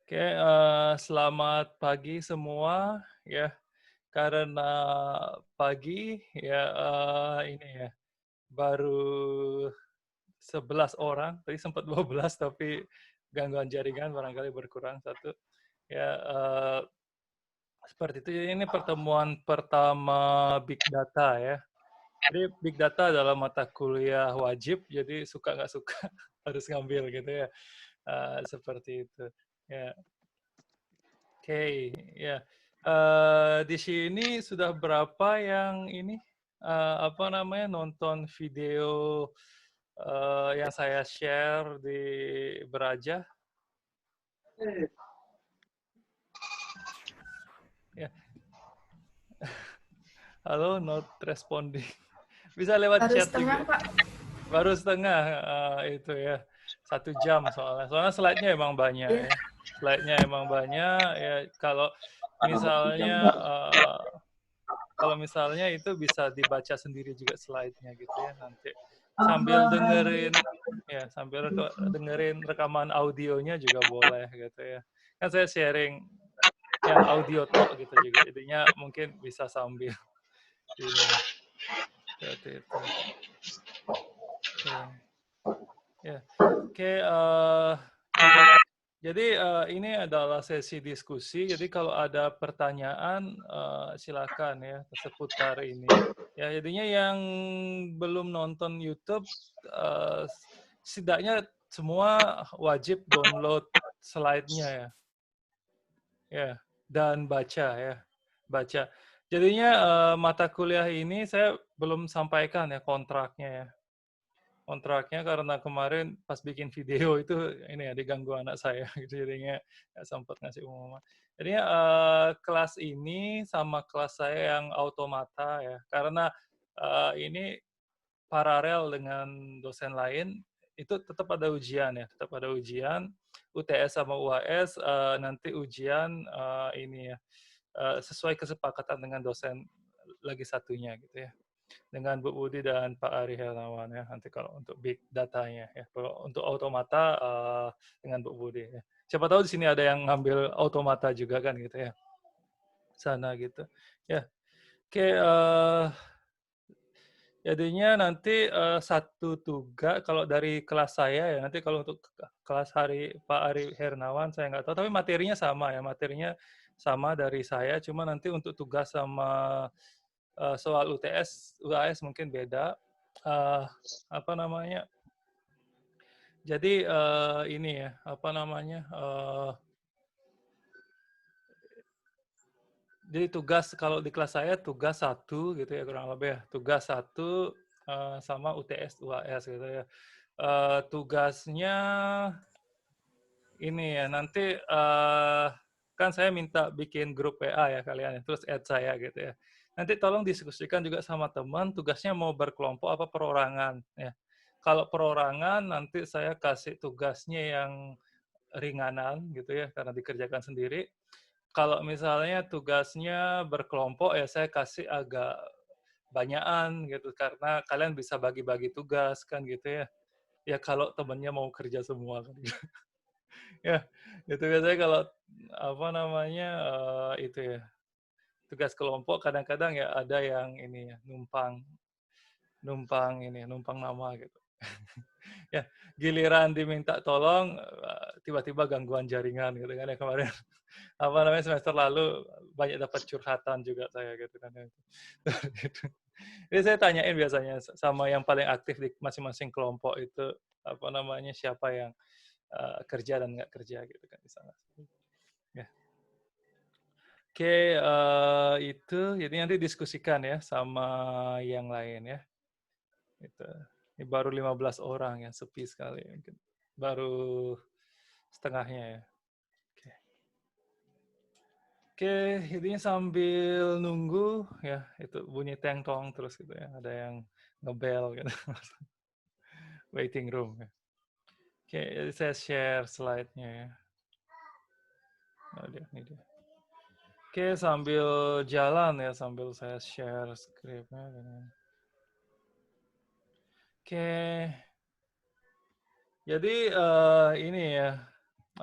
Oke, selamat pagi semua ya. Karena pagi ya, ini ya, baru 11 orang, tadi sempat 12 tapi gangguan jaringan barangkali berkurang satu. Ya, seperti itu. Jadi ini pertemuan pertama Big Data ya. Jadi Big Data adalah mata kuliah wajib, jadi suka nggak suka harus ngambil gitu ya, seperti itu. Ya. Oke, ya. Di sini sudah berapa yang ini, apa namanya, nonton video, yang saya share di Beraja? Ya. Halo, not responding. Bisa lewat Baru chat setengah, juga. Pak. Baru setengah, itu ya. 1 jam soalnya. Soalnya slide-nya emang banyak Ya, ya. Slide-nya emang banyak, ya kalau misalnya, jam. kalau misalnya itu bisa dibaca sendiri juga slide-nya gitu ya nanti. Sambil dengerin ya, sambil dengerin rekaman audionya juga boleh gitu ya. Kan saya sharing yang audio tok gitu juga, jadinya mungkin bisa sambil ini, seperti itu. Oke. Ya. Oke, jadi, ini adalah sesi diskusi, jadi kalau ada pertanyaan, silakan ya seputar ini. Ya, jadinya yang belum nonton YouTube, setidaknya semua wajib download slide-nya ya. Ya, dan baca ya, baca. Jadinya, mata kuliah ini saya belum sampaikan ya kontraknya ya. Kontraknya karena kemarin pas bikin video itu ini ya, diganggu anak saya gitu, jadinya nggak sempat ngasih pengumuman. Jadinya, kelas ini sama kelas saya yang automata ya, karena, ini paralel dengan dosen lain, itu tetap ada ujian ya, tetap ada ujian, UTS sama UAS, nanti ujian, ini ya, sesuai kesepakatan dengan dosen lagi satunya gitu ya. Dengan Bu Budi dan Pak Ari Hermawan ya, nanti kalau untuk big datanya ya. Kalau untuk automata, dengan Bu Budi ya. Siapa tahu di sini ada yang ngambil automata juga kan gitu ya, sana gitu. Ya, oke, jadinya nanti, satu tugas kalau dari kelas saya ya, nanti kalau untuk kelas Pak Ari Hernawan saya nggak tahu, tapi materinya sama ya, materinya sama dari saya, cuma nanti untuk tugas sama, soal UTS, UAS mungkin beda. Eee, apa namanya, jadi, ini ya, apa namanya, jadi tugas kalau di kelas saya tugas satu gitu ya kurang lebih ya, tugas satu, sama UTS, UAS gitu ya. Tugasnya ini ya, nanti, kan saya minta bikin grup WA ya kalian ya, terus add saya gitu ya. Nanti tolong diskusikan juga sama teman, tugasnya mau berkelompok apa perorangan ya. Kalau perorangan nanti saya kasih tugasnya yang ringanan gitu ya, karena dikerjakan sendiri. Kalau misalnya tugasnya berkelompok ya saya kasih agak banyakan gitu, karena kalian bisa bagi-bagi tugas kan gitu ya. Ya kalau temennya mau kerja semua kan gitu. Ya, itu biasanya kalau apa namanya, itu ya, tugas kelompok kadang-kadang ya ada yang ini ya, numpang numpang ini, numpang nama gitu. Ya, giliran diminta tolong, tiba-tiba gangguan jaringan gitu kan ya kemarin. Apa namanya, semester lalu banyak dapat curhatan juga saya gitu kan ya. Gitu. Jadi saya tanyain biasanya sama yang paling aktif di masing-masing kelompok itu, apa namanya, siapa yang, kerja dan nggak kerja gitu kan di sana. Ya. Oke, itu jadi nanti diskusikan ya sama yang lain ya, gitu. Ini baru 15 orang ya, sepi sekali mungkin. Baru setengahnya ya. Oke. Oke, ini sambil nunggu ya, itu bunyi tengtong terus gitu ya, ada yang ngebel gitu. Waiting room ya. Oke, jadi saya share slide-nya ya. Oh, ini dia. Oke, sambil jalan ya, sambil saya share script-nya. Oke, jadi, ini ya,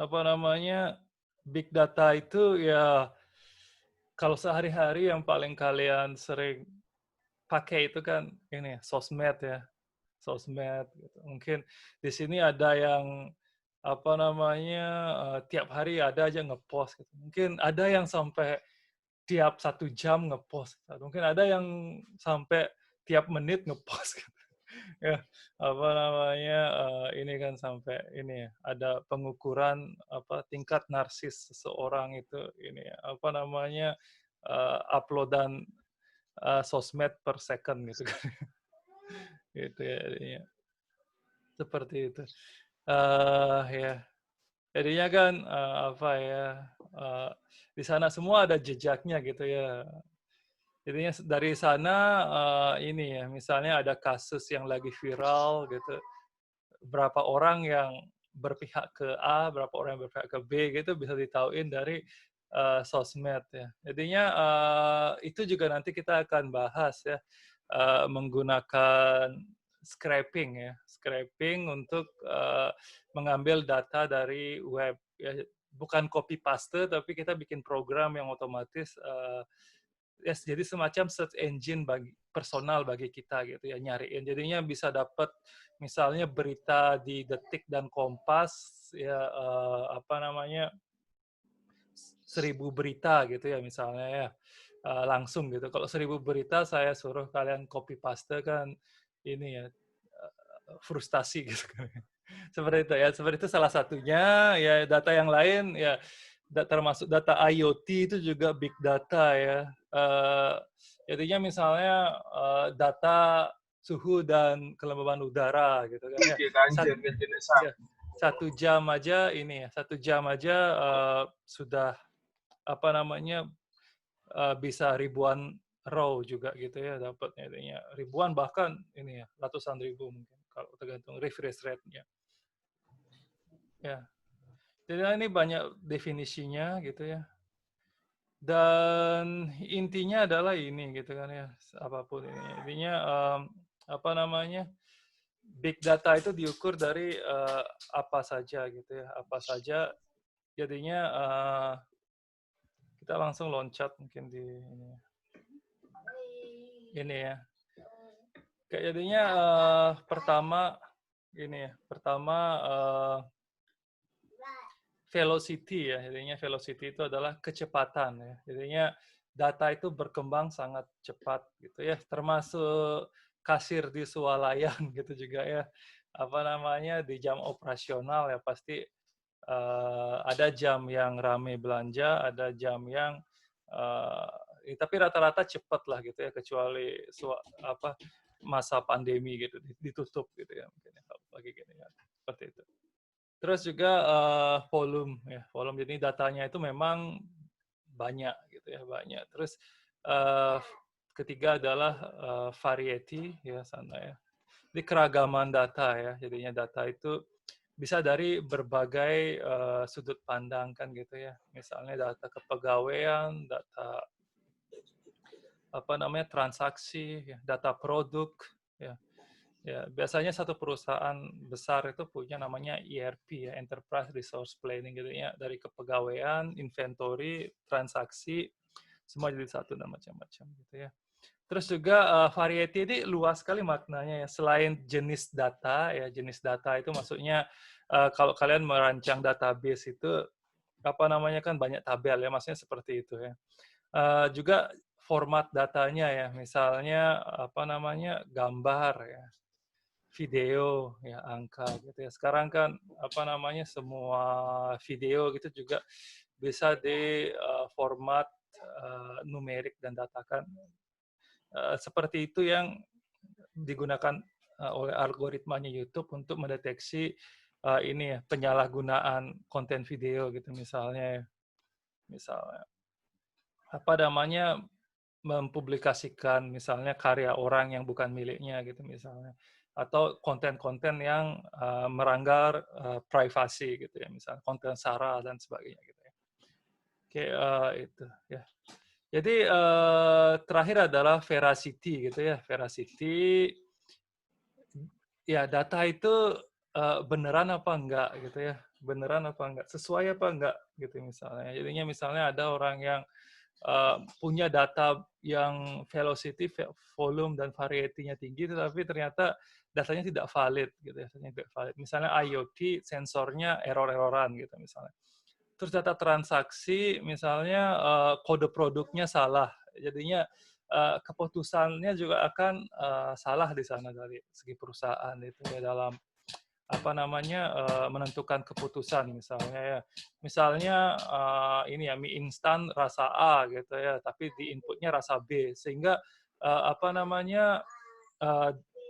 apa namanya, big data itu ya kalau sehari-hari yang paling kalian sering pakai itu kan ini sosmed ya, sosmed gitu. Mungkin di sini ada yang apa namanya tiap hari ada aja ngepost gitu. Mungkin ada yang sampai tiap 1 jam ngepost. Mungkin ada yang sampai tiap menit ngepost gitu. Ya, apa namanya, ini kan sampai ini ya, ada pengukuran apa, tingkat narsis seseorang itu ini ya, apa namanya, upload-an, sosmed per second gitu kan. Gitu ya jadinya, seperti itu. Ya, jadinya kan, apa ya, eee, di sana semua ada jejaknya gitu ya. Jadinya dari sana, ini ya, misalnya ada kasus yang lagi viral gitu, berapa orang yang berpihak ke A, berapa orang yang berpihak ke B gitu bisa ditauin dari, sosmed ya. Jadinya, itu juga nanti kita akan bahas ya, menggunakan scraping ya, scraping untuk, mengambil data dari web ya, bukan copy paste tapi kita bikin program yang otomatis, yes, jadi semacam search engine personal bagi kita gitu ya, nyariin. Jadinya bisa dapat misalnya berita di Detik dan Kompas ya, apa namanya, 1.000 berita gitu ya misalnya ya, langsung gitu. Kalau 1.000 berita saya suruh kalian copy paste kan ini ya, frustasi gitu kan. Seperti itu ya, seperti itu salah satunya, ya data yang lain ya termasuk data IoT itu juga big data ya. Jadinya misalnya, data suhu dan kelembaban udara gitu kan ya. Oke, ganjil ganjil Ya, 1 jam aja ini ya, 1 jam aja, sudah apa namanya, bisa ribuan row juga gitu ya dapatnya ininya, ribuan bahkan ini ya, ratusan ribu mungkin kalau tergantung refresh rate-nya. Ya, jadi ini banyak definisinya gitu ya. Dan intinya adalah ini gitu kan ya, apapun ini. Intinya, apa namanya, big data itu diukur dari, apa saja gitu ya, apa saja. Jadinya, kita langsung loncat mungkin di ini ya. Kayak jadinya, pertama ini ya, pertama, velocity ya, jadinya velocity itu adalah kecepatan ya. Jadinya data itu berkembang sangat cepat gitu ya, termasuk kasir di swalayan gitu juga ya. Apa namanya, di jam operasional ya pasti ada jam yang rame belanja, ada jam yang tapi rata-rata cepat lah gitu ya, kecuali apa masa pandemi gitu ditutup gitu ya mungkin ya kalau lagi gini ya, seperti itu. Terus juga, volume ya, volume. Jadi datanya itu memang banyak gitu ya, banyak. Terus, eee, ketiga adalah, variety ya sana ya. Jadi keragaman data ya, jadinya data itu bisa dari berbagai, sudut pandang kan gitu ya. Misalnya data kepegawaian, data apa namanya, transaksi ya, data produk ya. Ya, biasanya satu perusahaan besar itu punya namanya ERP ya, Enterprise Resource Planning gitu ya, dari kepegawaian, inventory, transaksi, semua jadi satu dan macam-macam gitu ya. Terus juga variety ini luas sekali maknanya ya. Selain jenis data ya, jenis data itu maksudnya kalau kalian merancang database itu apa namanya kan banyak tabel ya, maksudnya seperti itu ya. Juga format datanya ya, misalnya apa namanya gambar ya, video, ya angka gitu ya. Sekarang kan apa namanya semua video gitu juga bisa di format numerik dan data kan. Seperti itu yang digunakan oleh algoritmanya YouTube untuk mendeteksi ini ya penyalahgunaan konten video gitu misalnya, misalnya apa namanya mempublikasikan misalnya karya orang yang bukan miliknya gitu misalnya, atau konten-konten yang melanggar privasi gitu ya, misalnya konten SARA dan sebagainya gitu ya. Oke, itu ya. Jadi terakhir adalah veracity gitu ya, veracity ya data itu beneran apa enggak gitu ya. beneran apa enggak, sesuai apa enggak gitu misalnya. Jadinya misalnya ada orang yang punya data yang velocity, volume dan variety-nya tinggi, tetapi ternyata datanya tidak valid gitu ya, datanya tidak valid. Misalnya IoT sensornya error-erroran gitu misalnya. Terus data transaksi misalnya kode produknya salah, jadinya keputusannya juga akan salah di sana dari segi perusahaan itu ya dalam apa namanya menentukan keputusan misalnya ya. Misalnya ini ya mie instan rasa A gitu ya, tapi di inputnya rasa B sehingga apa namanya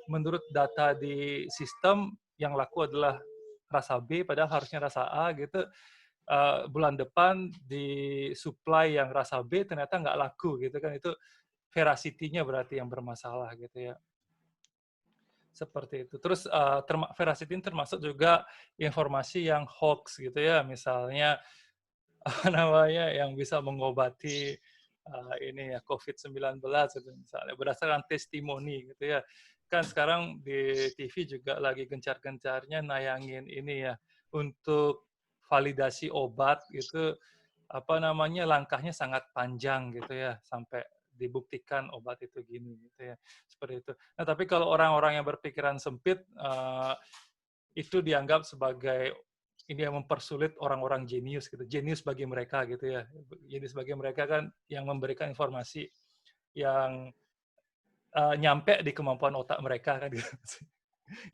menurut data di sistem yang laku adalah rasa B padahal harusnya rasa A gitu. Bulan depan di supply yang rasa B ternyata nggak laku gitu kan, itu veracity-nya berarti yang bermasalah gitu ya. Seperti itu. Terus veracity termasuk juga informasi yang hoax gitu ya, misalnya apa namanya yang bisa mengobati ini ya COVID-19 gitu misalnya berdasarkan testimoni gitu ya. Kan sekarang di TV juga lagi gencar-gencarnya nayangin ini ya untuk validasi obat gitu apa namanya langkahnya sangat panjang gitu ya sampai dibuktikan obat itu gini gitu ya seperti itu. Nah tapi kalau orang-orang yang berpikiran sempit itu dianggap sebagai ini yang mempersulit orang-orang jenius gitu, jenius bagi mereka gitu ya, jenius bagi mereka kan yang memberikan informasi yang nyampe di kemampuan otak mereka kan gitu.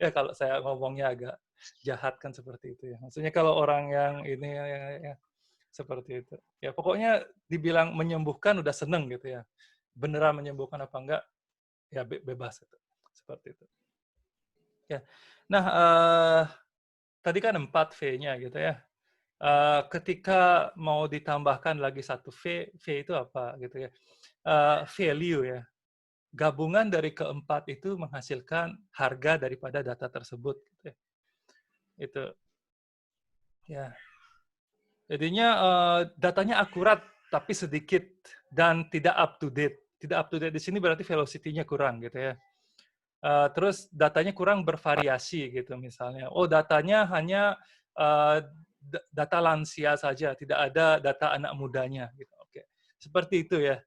Ya kalau saya ngomongnya agak jahat kan seperti itu ya. Maksudnya kalau orang yang ini ya, seperti itu. Ya pokoknya dibilang menyembuhkan udah seneng gitu ya. Beneran menyembuhkan apa enggak, ya bebas gitu. Seperti itu. Ya. Nah, tadi kan 4 V-nya gitu ya. Ketika mau ditambahkan lagi satu V, V itu apa gitu ya? Value ya. Gabungan dari keempat itu menghasilkan harga daripada data tersebut. Gitu ya. Itu. Ya. Jadinya datanya akurat tapi sedikit dan tidak up to date. Tidak up to date di sini berarti velocity-nya kurang gitu ya. Terus datanya kurang bervariasi gitu misalnya. Oh datanya hanya data lansia saja, tidak ada data anak mudanya gitu. Oke. Seperti itu ya.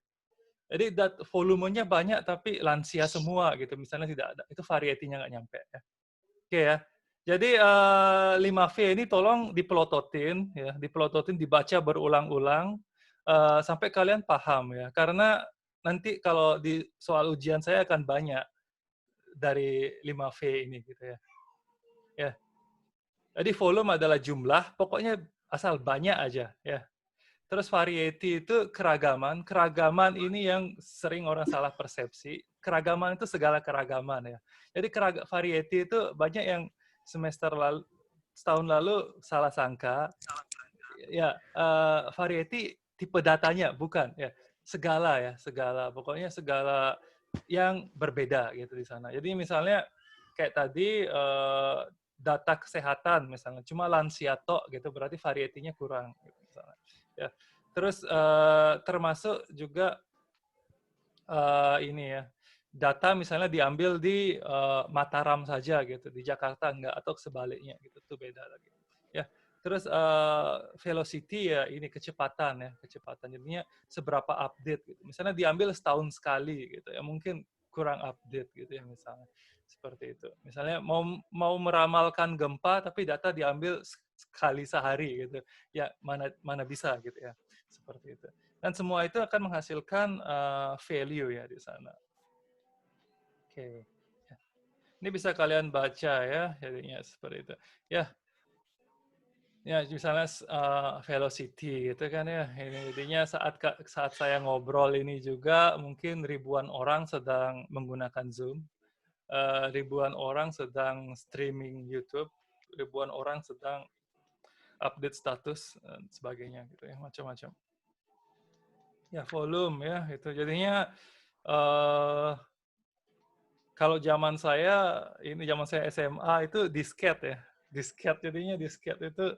Jadi volumenya banyak tapi lansia semua gitu. Misalnya tidak ada. Itu variety-nya nggak nyampe ya. Oke ya. Jadi 5V ini tolong dipelototin ya, dipelototin dibaca berulang-ulang sampai kalian paham ya. Karena nanti kalau di soal ujian saya akan banyak dari 5V ini gitu ya. Ya. Jadi volume adalah jumlah, pokoknya asal banyak aja ya. Terus variety itu keragaman. Keragaman ini yang sering orang salah persepsi. Keragaman itu segala keragaman ya. Jadi variety itu banyak yang semester lalu setahun lalu salah sangka ya variety tipe datanya bukan ya. Segala ya, segala. Pokoknya segala yang berbeda gitu di sana. Jadi misalnya kayak tadi data kesehatan misalnya cuma lansia tok gitu berarti variety-nya kurang gitu misalnya. Ya. Terus termasuk juga ini ya data misalnya diambil di Mataram saja gitu di Jakarta enggak atau sebaliknya gitu itu beda lagi ya. Terus velocity ya ini kecepatan ya kecepatan jadinya seberapa update gitu misalnya diambil setahun sekali gitu ya mungkin kurang update gitu ya misalnya seperti itu misalnya mau meramalkan gempa tapi data diambil sekali sehari gitu ya mana bisa gitu ya seperti itu dan semua itu akan menghasilkan value ya di sana. Oke. Ya. Ini bisa kalian baca ya, jadinya seperti itu. Ya, ya misalnya velocity gitu kan ya. Ini jadinya saat saya ngobrol ini juga mungkin ribuan orang sedang menggunakan Zoom, ribuan orang sedang streaming YouTube, ribuan orang sedang update status dan sebagainya gitu ya, macam-macam. Ya, volume ya itu. Jadinya kalau zaman saya, ini zaman saya SMA itu disket ya. Disket jadinya disket itu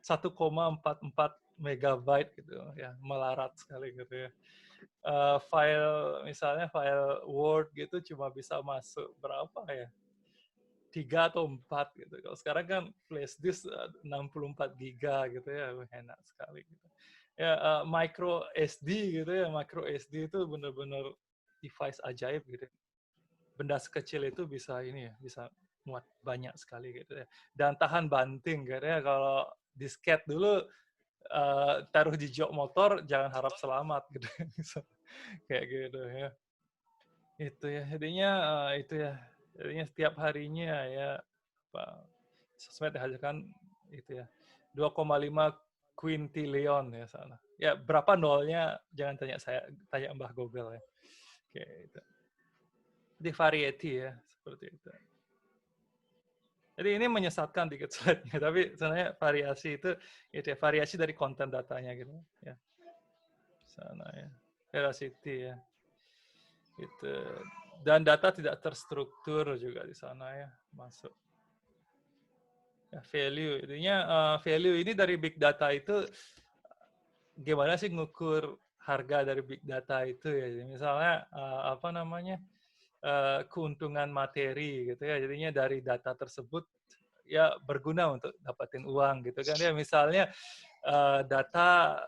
1,44 megabyte gitu ya, melarat sekali gitu ya. File misalnya file Word gitu cuma bisa masuk berapa ya? 3 atau 4 gitu. Kalau sekarang kan flash disk 64 giga gitu ya, enak sekali gitu. Ya micro SD gitu ya, micro SD itu benar-benar device ajaib gitu. Benda sekecil itu bisa ini ya, bisa muat banyak sekali gitu ya. Dan tahan banting gitu ya. Kalau disket dulu taruh di jok motor jangan harap selamat gitu. Kayak gitu ya. Itu ya, jadinya itu ya. Jadinya setiap harinya ya sosmed dihasilkan itu ya 2,5 quintillion ya sana. Ya berapa nolnya jangan tanya saya, tanya Mbah Google ya. Kayak itu. Di variety ya seperti itu. Jadi ini menyesatkan dikit slide-nya, tapi sebenarnya variasi itu ya variasi dari konten datanya gitu ya. Sana ya. Veracity ya. Gitu. Dan data tidak terstruktur juga di sana ya, masuk. Ya, value. Intinya value ini dari big data itu gimana sih ngukur harga dari big data itu ya. Jadi misalnya apa namanya? Keuntungan materi gitu ya. Jadinya dari data tersebut ya berguna untuk dapatin uang gitu kan ya. Misalnya data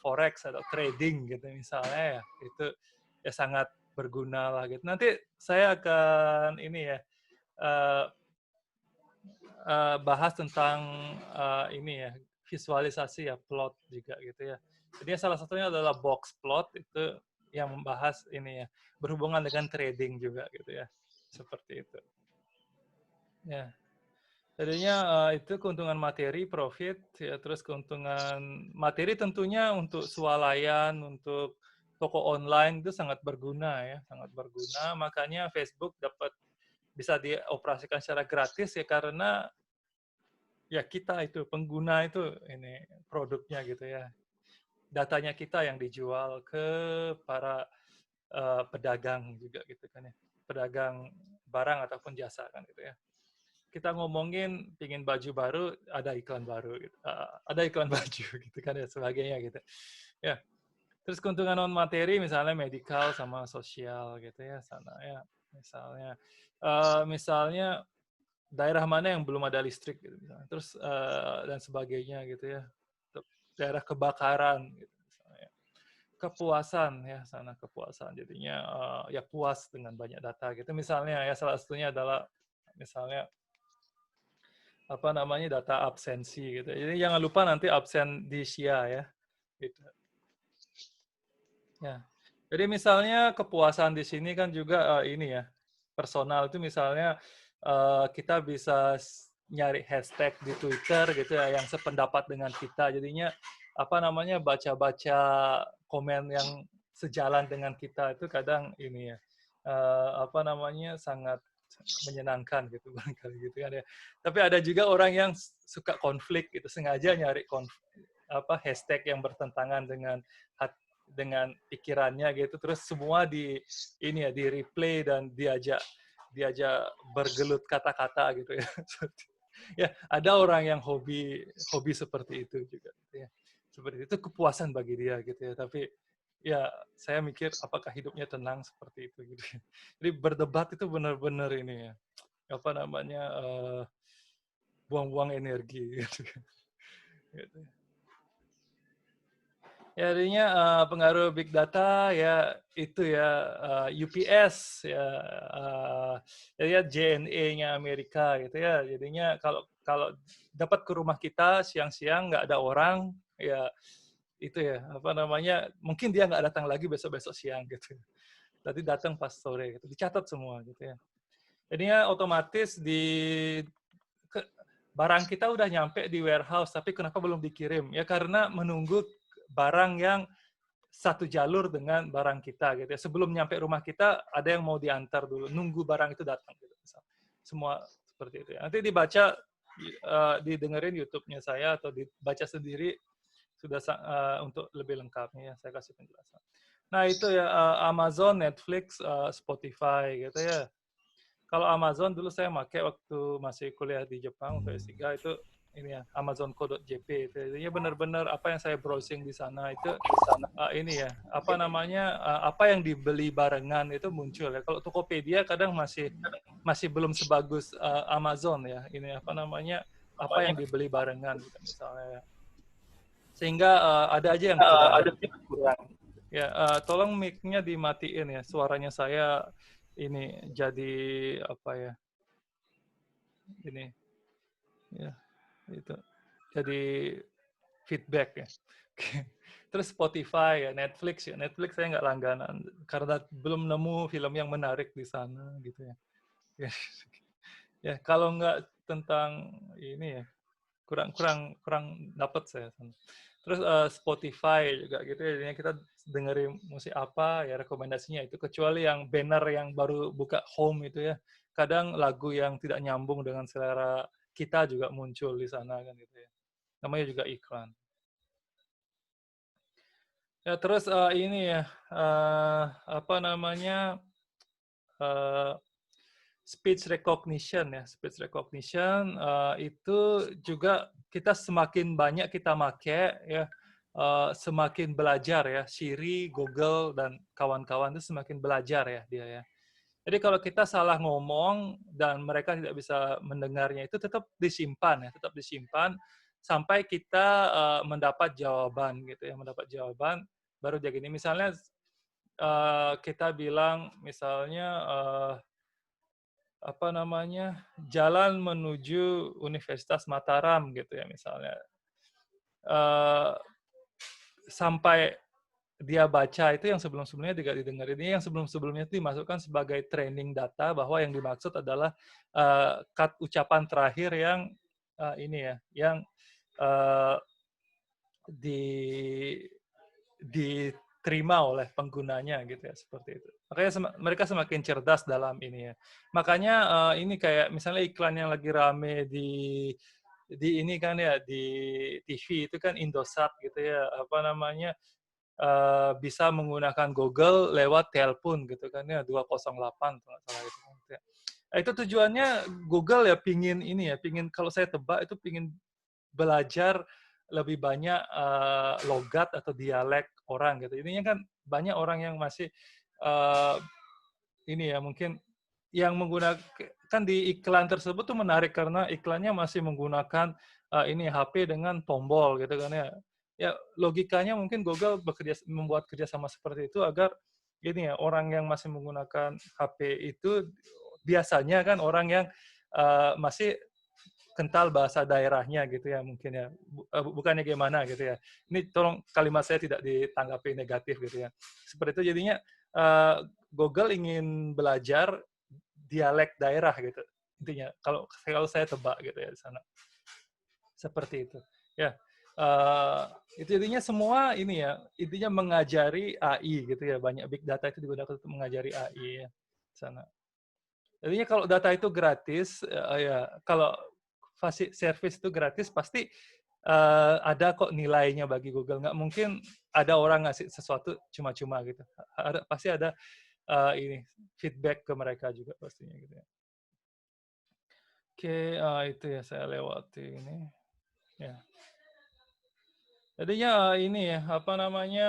forex atau trading gitu misalnya ya, itu ya sangat berguna lah gitu. Nanti saya akan ini ya bahas tentang ini ya visualisasi ya plot juga gitu ya. Jadi salah satunya adalah box plot itu yang membahas ini ya berhubungan dengan trading juga gitu ya seperti itu. Ya. Jadinya itu keuntungan materi, profit, ya terus keuntungan materi tentunya untuk swalayan, untuk toko online itu sangat berguna ya, sangat berguna. Makanya Facebook dapat bisa dioperasikan secara gratis ya karena ya kita itu pengguna itu ini produknya gitu ya. Datanya kita yang dijual ke para pedagang juga gitu kan ya. Pedagang barang ataupun jasa kan gitu ya. Kita ngomongin pingin baju baru, ada iklan baru, gitu. Ada iklan baju gitu kan ya sebagainya gitu. Ya, terus keuntungan non materi misalnya medikal sama sosial gitu ya sana ya. Misalnya daerah mana yang belum ada listrik gitu misalnya. Terus dan sebagainya gitu ya. Daerah kebakaran gitu misalnya. Kepuasan ya sana kepuasan jadinya ya puas dengan banyak data gitu misalnya ya salah satunya adalah misalnya apa namanya data absensi gitu. Jadi jangan lupa nanti absen di SIA ya. Gitu. Ya. Jadi misalnya kepuasan di sini kan juga ini ya personal itu misalnya kita bisa nyari hashtag di Twitter gitu ya yang sependapat dengan kita. Jadinya apa namanya baca-baca komen yang sejalan dengan kita itu kadang ini ya apa namanya sangat menyenangkan gitu barangkali gitu kan ya. Tapi ada juga orang yang suka konflik gitu sengaja nyari apa hashtag yang bertentangan dengan pikirannya gitu terus semua di ini ya di replay dan diajak bergelut kata-kata gitu ya. Ya ada orang yang hobi seperti itu juga gitu ya. Seperti itu kepuasan bagi dia gitu ya. Tapi ya saya mikir apakah hidupnya tenang seperti itu gitu. Jadi berdebat itu benar-benar ini ya apa namanya buang-buang energi gitu. Gitu. Ya, jadinya pengaruh big data ya itu ya UPS ya ya JNE-nya Amerika gitu ya. Jadinya kalau kalau dapat ke rumah kita siang-siang nggak ada orang ya itu ya apa namanya mungkin dia nggak datang lagi besok-besok siang gitu. Tadi datang pas sore gitu. Dicatat semua gitu ya. Jadinya otomatis barang kita udah nyampe di warehouse tapi kenapa belum dikirim? Ya karena menunggu barang yang satu jalur dengan barang kita gitu ya. Sebelum nyampe rumah kita ada yang mau diantar dulu, nunggu barang itu datang gitu. Semua seperti itu ya. Nanti dibaca didengerin YouTube-nya saya atau dibaca sendiri sudah untuk lebih lengkapnya ya saya kasih penjelasan. Nah, itu ya Amazon, Netflix, Spotify gitu ya. Kalau Amazon dulu saya pakai waktu masih kuliah di Jepang untuk S3 itu ini ya amazon.co.jp itu. Jadinya benar-benar apa yang saya browsing di sana itu ini ya apa namanya apa yang dibeli barengan itu muncul ya. Kalau Tokopedia kadang masih belum sebagus Amazon ya. Ini apa namanya apa yang dibeli barengan gitu misalnya. Sehingga ada aja yang kurang. ada sih kurang. Ya, tolong mic-nya dimatiin ya. Suaranya saya ini jadi apa ya? Ini ya itu. Jadi feedback ya. Terus Spotify ya, Netflix ya. Netflix saya nggak langganan karena belum nemu film yang menarik di sana gitu ya. Ya, kalau nggak tentang ini ya, kurang kurang kurang dapat saya. Terus Spotify juga gitu ya, jadinya kita dengerin musik apa ya rekomendasinya itu. Kecuali yang banner yang baru buka home itu ya, kadang lagu yang tidak nyambung dengan selera kita juga muncul di sana kan gitu ya. Namanya juga iklan. Ya terus ini ya apa namanya uh, speech recognition ya speech recognition itu juga kita semakin banyak kita make ya semakin belajar ya Siri, Google dan kawan-kawan itu semakin belajar ya dia ya. Jadi kalau kita salah ngomong dan mereka tidak bisa mendengarnya itu tetap disimpan ya, tetap disimpan sampai kita mendapat jawaban gitu ya, mendapat jawaban baru dia gini. Misalnya kita bilang misalnya apa namanya jalan menuju Universitas Mataram gitu ya misalnya uh, sampai dia baca itu yang sebelum-sebelumnya tidak didengar ini yang sebelum-sebelumnya itu dimasukkan sebagai training data bahwa yang dimaksud adalah ucapan terakhir yang ini ya yang uh, di diterima oleh penggunanya gitu ya seperti itu. Makanya mereka semakin cerdas dalam ini ya. Makanya ini kayak misalnya iklan yang lagi rame di ini kan ya di TV itu kan Indosat gitu ya apa namanya bisa menggunakan Google lewat telepon gitu kan ya 208 kalau nggak salah itu kan. Itu tujuannya Google ya pingin ini ya pingin kalau saya tebak itu pingin belajar lebih banyak logat atau dialek orang gitu. Ininya kan banyak orang yang masih uh, ini ya mungkin yang menggunakan kan di iklan tersebut tuh menarik karena iklannya masih menggunakan ini HP dengan tombol gitu kan ya. Ya logikanya mungkin Google membuat kerjasama seperti itu agar ini ya orang yang masih menggunakan HP itu biasanya kan orang yang masih kental bahasa daerahnya gitu ya mungkin ya bukannya gimana gitu ya ini tolong kalimat saya tidak ditanggapi negatif gitu ya seperti itu jadinya Google ingin belajar dialek daerah gitu intinya kalau saya tebak gitu ya di sana seperti itu ya itu intinya semua ini ya intinya mengajari AI gitu ya banyak big data itu digunakan untuk mengajari AI ya di sana. Jadinya kalau data itu gratis, ya kalau service itu gratis pasti ada kok nilainya bagi Google. Nggak mungkin ada orang ngasih sesuatu cuma-cuma gitu. Pasti ada ini feedback ke mereka juga pastinya gitu ya. Oke, itu ya saya lewati ini. Ya. Jadinya ini ya apa namanya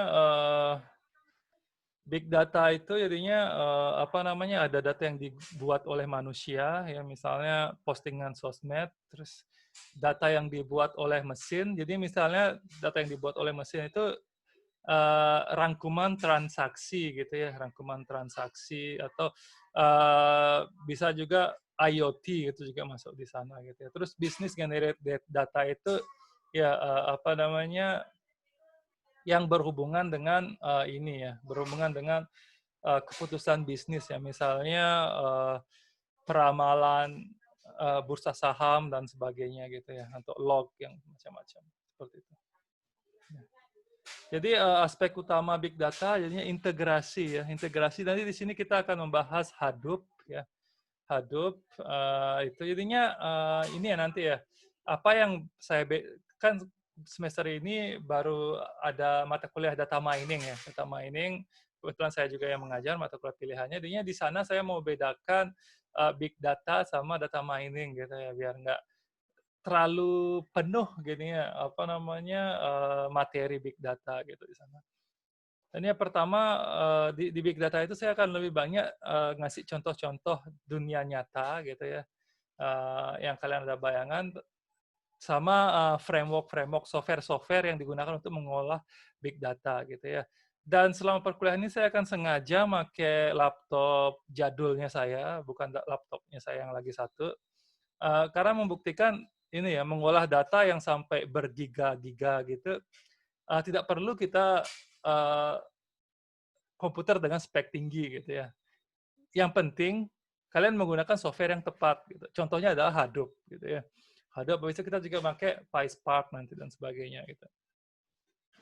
big data itu jadinya apa namanya ada data yang dibuat oleh manusia ya misalnya postingan sosmed terus data yang dibuat oleh mesin jadi misalnya data yang dibuat oleh mesin itu rangkuman transaksi gitu ya rangkuman transaksi atau bisa juga IoT gitu juga masuk di sana gitu ya terus bisnis generate data itu ya apa namanya yang berhubungan dengan ini ya, berhubungan dengan keputusan bisnis ya, misalnya peramalan bursa saham dan sebagainya gitu ya, untuk log yang macam-macam seperti itu. Jadi aspek utama big data jadinya integrasi ya, integrasi. Nanti di sini kita akan membahas Hadoop ya, Hadoop itu jadinya ini ya nanti ya, apa yang saya kan semester ini baru ada mata kuliah data mining ya, data mining. Kebetulan saya juga yang mengajar mata kuliah pilihannya. Jadinya di sana saya mau bedakan big data sama data mining gitu ya, biar nggak terlalu penuh gini ya, apa namanya, materi big data gitu di sana. Dan yang pertama, di big data itu saya akan lebih banyak, ngasih contoh-contoh dunia nyata gitu ya, yang kalian ada bayangan, sama, framework-framework, software-software yang digunakan untuk mengolah big data gitu ya. Dan selama perkuliahan ini saya akan sengaja make laptop jadulnya saya, bukan laptopnya saya yang lagi satu, karena membuktikan ini ya, mengolah data yang sampai bergiga-giga gitu, tidak perlu kita, eee, komputer dengan spek tinggi gitu ya. Yang penting kalian menggunakan software yang tepat gitu. Contohnya adalah Hadoop gitu ya. Hadoop bisa kita juga pakai PySpark nanti dan sebagainya gitu.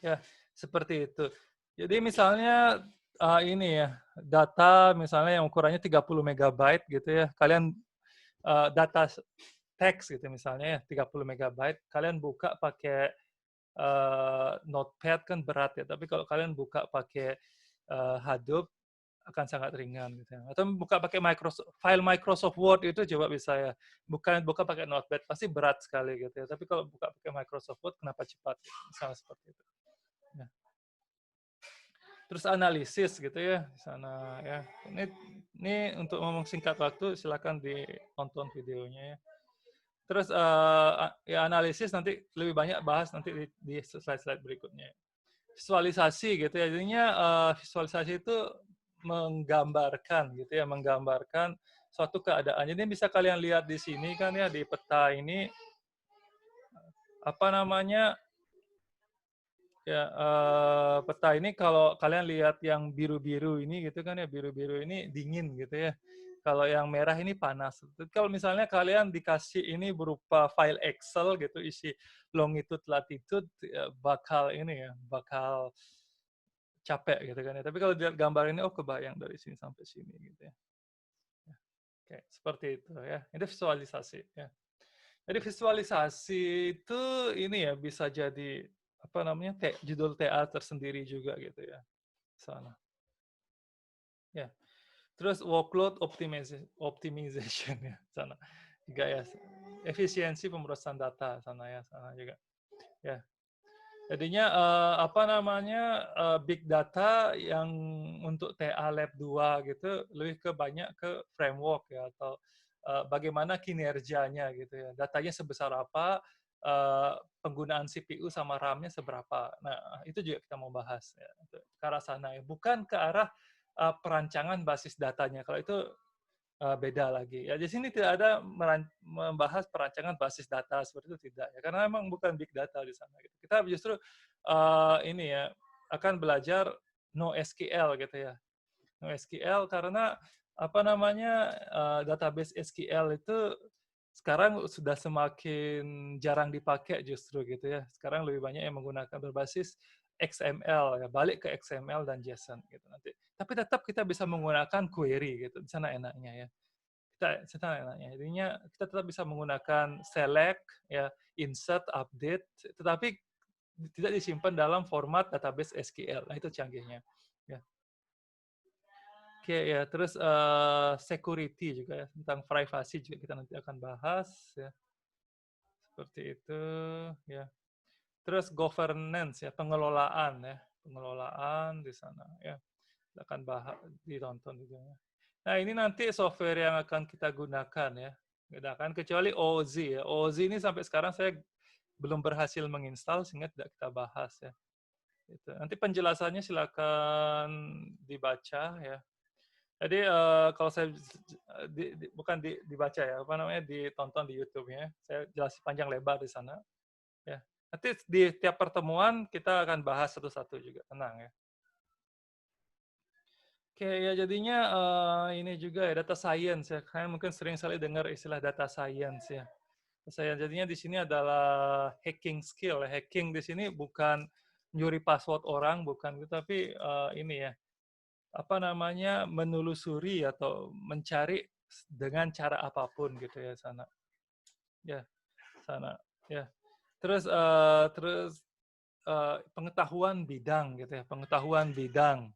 Ya, seperti itu. Jadi misalnya, ini ya, data misalnya yang ukurannya 30 megabyte gitu ya, kalian, data teks gitu misalnya ya, 30 megabyte, kalian buka pakai, Notepad kan berat ya, tapi kalau kalian buka pakai, Hadoop akan sangat ringan gitu ya. Atau buka pakai file Microsoft Word itu coba bisa ya. Buka pakai Notepad pasti berat sekali gitu ya. Tapi kalau buka pakai Microsoft Word kenapa cepat gitu. Misalnya seperti itu. Nah, terus analisis gitu ya di sana ya. Ini untuk mempersingkat waktu silakan ditonton videonya ya. Terus ya analisis nanti lebih banyak bahas nanti di slide-slide berikutnya. Visualisasi gitu ya. Jadinya visualisasi itu menggambarkan gitu ya, menggambarkan suatu keadaan. Jadi bisa kalian lihat di sini kan ya di peta ini apa namanya ya peta ini kalau kalian lihat yang biru-biru ini gitu kan ya, biru-biru ini dingin gitu ya. Kalau yang merah ini panas. Kalau misalnya kalian dikasih ini berupa file Excel gitu isi longitude latitude ya bakal ini ya, bakal capek gitu kan ya. Tapi kalau lihat gambar ini, oh kebayang dari sini sampai sini gitu ya. Oke, seperti itu ya. Itu visualisasi ya. Jadi visualisasi itu ini ya bisa jadi apa namanya judul TA tersendiri juga gitu ya. Sana. Ya. Terus workload optimization ya sana. Juga ya. Efisiensi pemrosesan data sana ya, sana juga. Ya. Jadinya apa namanya big data yang untuk TA Lab 2 gitu lebih ke banyak ke framework ya atau bagaimana kinerjanya gitu ya. Datanya sebesar apa, penggunaan CPU sama RAM-nya seberapa. Nah, itu juga kita mau bahas ya, ke arah sana ya. Bukan ke arah perancangan basis datanya. Kalau itu beda lagi. Ya di sini tidak ada membahas perancangan basis data seperti itu tidak ya, karena memang bukan big data di sana gitu. Kita justru ini ya akan belajar NoSQL gitu ya. NoSQL karena apa namanya database SQL itu sekarang sudah semakin jarang dipakai justru gitu ya. Sekarang lebih banyak yang menggunakan berbasis XML ya, balik ke XML dan JSON gitu nanti. Tapi tetap kita bisa menggunakan query gitu. Di sana enaknya ya. Kita enaknya. Jadinya kita tetap bisa menggunakan select ya, insert, update, tetapi tidak disimpan dalam format database SQL. Nah, itu canggihnya. Ya. Oke ya, terus security juga ya, tentang privasi juga kita nanti akan bahas ya. Seperti itu ya. Terus governance ya, pengelolaan ya, pengelolaan di sana ya. Kita akan bahas ditonton juga ya. Nah, ini nanti software yang akan kita gunakan ya. Gunakan kecuali OOZ ya. OOZ ini sampai sekarang saya belum berhasil menginstal sehingga tidak kita bahas ya. Gitu. Nanti penjelasannya silakan dibaca ya. Jadi kalau saya bukan dibaca ya, apa namanya ditonton di YouTube-nya. Saya jelasin panjang lebar di sana. Ya. Nanti di tiap pertemuan kita akan bahas satu-satu juga, tenang ya. Oke, ya jadinya ini juga ya data science ya. Kalian mungkin sering sekali dengar istilah data science ya. Saya jadinya di sini adalah hacking skill. Hacking di sini bukan nyuri password orang, bukan gitu, tapi ini ya apa namanya menelusuri atau mencari dengan cara apapun gitu ya sana. Ya, sana. Ya. Terus pengetahuan bidang gitu ya, pengetahuan bidang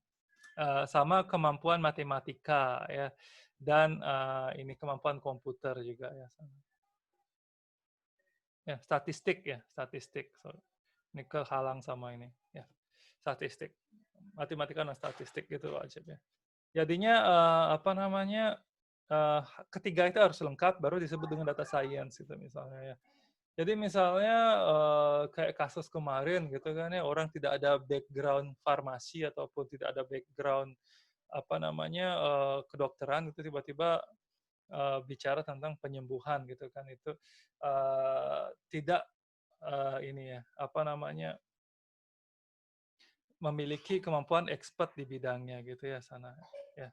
sama kemampuan matematika ya dan ini kemampuan komputer juga ya. Ya, statistik ya, statistik. Sorry. Ini kehalang sama ini. Ya, statistik. Matematika dan statistik gitu wajib ya. Jadinya apa namanya ketiga itu harus lengkap baru disebut dengan data science gitu misalnya ya. Jadi misalnya kayak kasus kemarin gitu kan ya orang tidak ada background farmasi ataupun tidak ada background apa namanya kedokteran itu tiba-tiba bicara tentang penyembuhan gitu kan itu tidak ini ya apa namanya memiliki kemampuan expert di bidangnya gitu ya sana ya.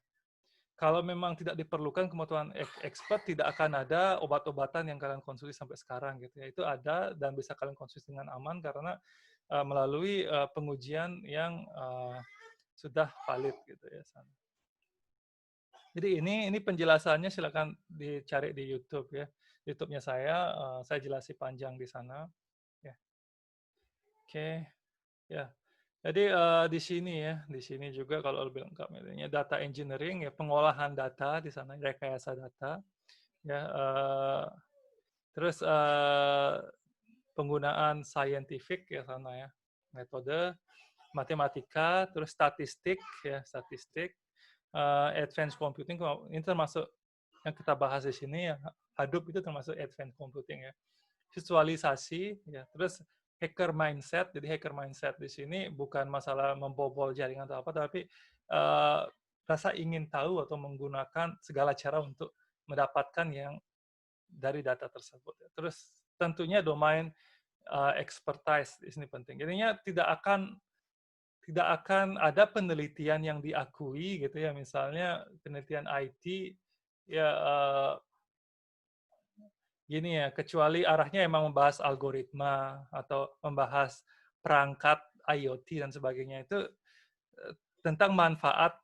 Kalau memang tidak diperlukan kemampuan expert, tidak akan ada obat-obatan yang kalian konsumsi sampai sekarang gitu ya. Itu ada dan bisa kalian konsumsi dengan aman karena melalui pengujian yang sudah valid gitu ya. Jadi ini penjelasannya silakan dicari di YouTube ya. YouTube-nya saya jelasin panjang di sana. Ya, oke. Ya, jadi di sini ya, di sini juga kalau lebih lengkap intinya data engineering ya pengolahan data di sana rekayasa data ya terus penggunaan scientific ya sana ya metode matematika terus statistik ya statistik advanced computing ini termasuk yang kita bahas di sini ya Hadoop itu termasuk advanced computing ya visualisasi ya terus hacker mindset. Jadi hacker mindset di sini bukan masalah membobol jaringan atau apa, tapi rasa ingin tahu atau menggunakan segala cara untuk mendapatkan yang dari data tersebut. Terus tentunya domain expertise di sini penting. Jadinya tidak akan ada penelitian yang diakui gitu ya, misalnya penelitian IT ya gini ya, kecuali arahnya emang membahas algoritma atau membahas perangkat IoT dan sebagainya itu tentang manfaat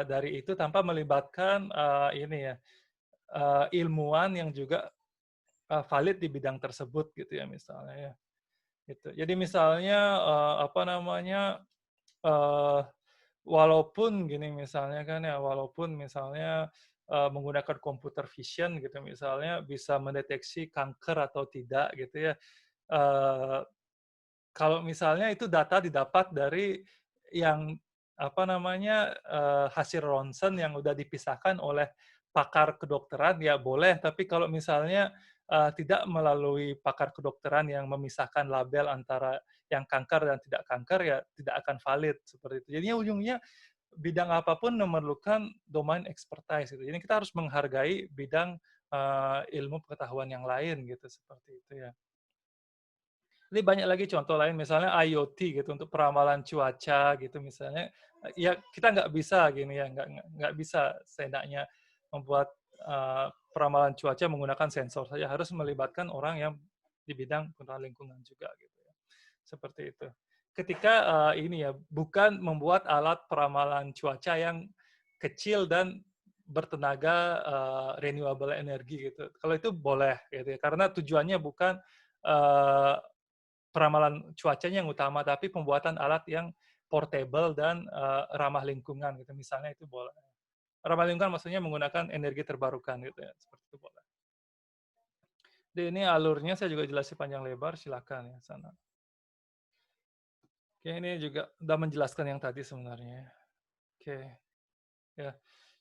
dari itu tanpa melibatkan ini ya ilmuwan yang juga valid di bidang tersebut gitu ya misalnya ya. Gitu. Jadi misalnya apa namanya walaupun gini misalnya kan ya walaupun misalnya menggunakan computer vision gitu misalnya bisa mendeteksi kanker atau tidak gitu ya uh, kalau misalnya itu data didapat dari yang apa namanya hasil ronsen yang udah dipisahkan oleh pakar kedokteran ya boleh tapi kalau misalnya tidak melalui pakar kedokteran yang memisahkan label antara yang kanker dan tidak kanker ya tidak akan valid seperti itu. Jadinya ujungnya bidang apapun memerlukan domain expertise gitu. Jadi kita harus menghargai bidang ilmu pengetahuan yang lain gitu seperti itu ya. Ini banyak lagi contoh lain, misalnya IoT gitu untuk peramalan cuaca gitu misalnya. Ya kita nggak bisa gini ya, nggak bisa seenaknya membuat peramalan cuaca menggunakan sensor saja, harus melibatkan orang yang di bidang pengetahuan lingkungan juga gitu ya. Seperti itu. Ketika ini ya bukan membuat alat peramalan cuaca yang kecil dan bertenaga renewable energy gitu. Kalau itu boleh gitu ya, karena tujuannya bukan peramalan cuacanya yang utama, tapi pembuatan alat yang portable dan ramah lingkungan gitu. Misalnya itu boleh. Ramah lingkungan maksudnya menggunakan energi terbarukan gitu ya, seperti itu boleh. Jadi ini alurnya saya juga jelasin panjang lebar, silakan ya sana. Oke, ini juga udah menjelaskan yang tadi sebenarnya. Oke, ya.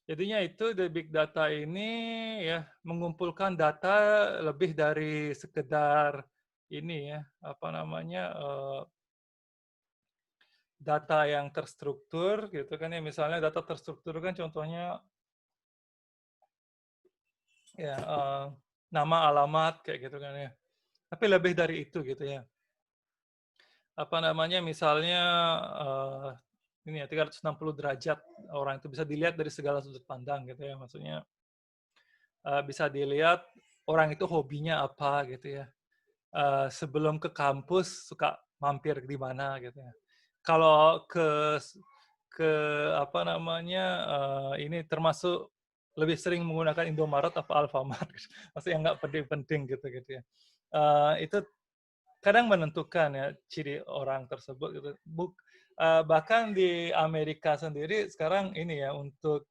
Jadinya itu the big data ini ya mengumpulkan data lebih dari sekedar ini ya apa namanya data yang terstruktur gitu kan ya misalnya data terstruktur kan contohnya ya nama alamat kayak gitu kan ya tapi lebih dari itu gitu ya apa namanya misalnya ini ya 360 derajat orang itu bisa dilihat dari segala sudut pandang gitu ya maksudnya bisa dilihat orang itu hobinya apa gitu ya sebelum ke kampus suka mampir di mana gitu ya kalau ke apa namanya ini termasuk lebih sering menggunakan Indomaret apa Alfamart, maksudnya nggak penting-penting gitu ya. Itu kadang menentukan ya ciri orang tersebut gitu. Bahkan di Amerika sendiri sekarang ini ya untuk